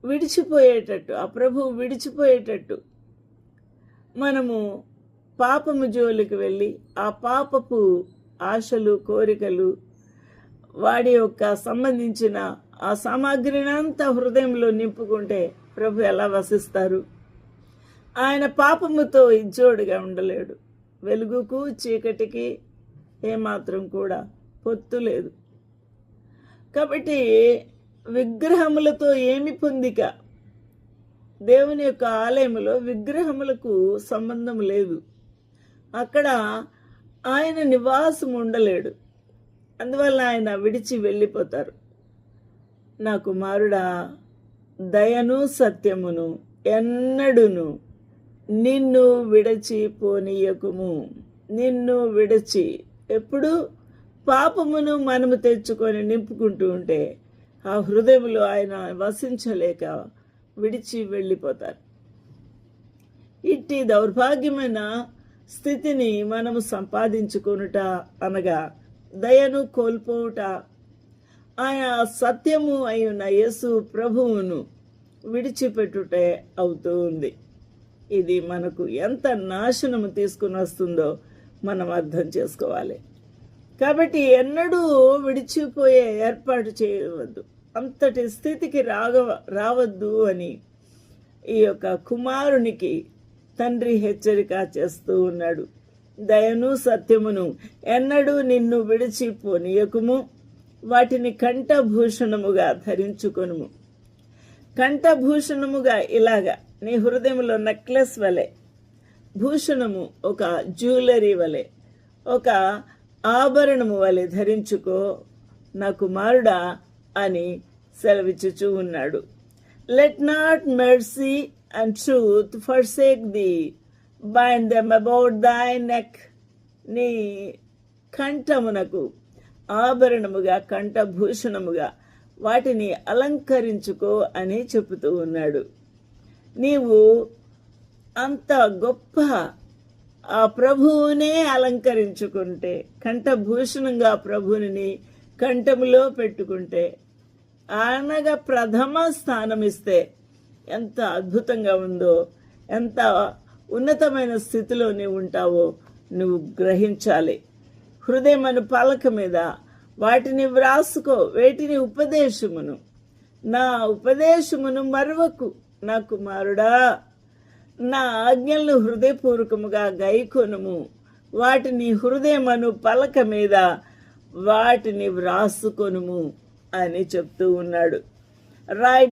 విడిచిపోయేటట్టు, ఆ ప్రభువు విడిచిపోయేటట్టు మనము పాపము జోలికి వెళ్ళి ఆ పాపపు ఆశలు, కోరికలు, వాడి యొక్క సంబంధించిన ఆ సామాగ్రిని అంతా హృదయంలో నింపుకుంటే ప్రభు ఎలా వసిస్తారు? ఆయన పాపముతో ఇజ్జోడుగా ఉండలేడు. వెలుగుకు చీకటికి ఏమాత్రం కూడా పొత్తు లేదు. కాబట్టి విగ్రహములతో ఏమి పొందిక? దేవుని యొక్క ఆలయములో విగ్రహములకు సంబంధం లేదు. అక్కడ ఆయన నివాసం ఉండలేడు. అందువల్ల ఆయన విడిచి వెళ్ళిపోతారు. నా కుమారుడా, దయను సత్యమును ఎన్నడును నిన్ను విడిచిపోనీయకుము. నిన్ను విడిచి ఎప్పుడు పాపమును మనము తెచ్చుకొని నింపుకుంటూ ఉంటే ఆ హృదయంలో ఆయన వసించలేక విడిచి వెళ్ళిపోతారు. ఇట్టి దౌర్భాగ్యమైన స్థితిని మనము సంపాదించుకొనుట అనగా దయను కోల్పోవుట, ఆయన సత్యము అయిన యేసు ప్రభువును విడిచిపెట్టుటే అవుతూ ఉంది. ఇది మనకు ఎంత నాశనము తీసుకుని వస్తుందో మనం అర్థం చేసుకోవాలి. కాబట్టి ఎన్నడూ విడిచిపోయే ఏర్పాటు చేయవద్దు, అంతటి స్థితికి రావద్దు అని ఈ యొక్క కుమారునికి తండ్రి హెచ్చరిక చేస్తూ ఉన్నాడు. దయను సత్యమును ఎన్నడూ నిన్ను విడిచిపోనీయకుము, వాటిని కంఠభూషణముగా ధరించుకొనుము. కంఠభూషణముగా ఇలాగా నీ హృదయంలో నెక్లెస్ వలె, భూషణము ఒక జ్యువెలరీ వలె, ఒక ఆభరణము వలె ధరించుకో నా కుమారుడా అని సెలవిచ్చుచూ ఉన్నాడు. Let not mercy and truth forsake the, bind them about దై నెక్. నీ కంఠమునకు ఆభరణముగా, కంఠభూషణముగా వాటిని అలంకరించుకో అని చెబుతూ ఉన్నాడు. నీవు అంత గొప్ప ఆ ప్రభువునే అలంకరించుకుంటే, కంఠభూషణంగా ప్రభువుని కంఠములో పెట్టుకుంటే, అనగా ప్రథమ స్థానం ఇస్తే ఎంత అద్భుతంగా ఉందో, ఎంత ఉన్నతమైన స్థితిలో నీవు ఉంటావో నువ్వు గ్రహించాలి. హృదయమను పలక మీద వాటిని వ్రాసుకో, వేటిని ఉపదేశమును, నా ఉపదేశమును మరువకు నా కుమారుడా. నా ఆజ్ఞలను హృదయపూర్వకముగా గైకొనుము, వాటిని హృదయమను పలక మీద వాటిని వ్రాసుకొనుము అని చెప్తూ ఉన్నాడు. రైట్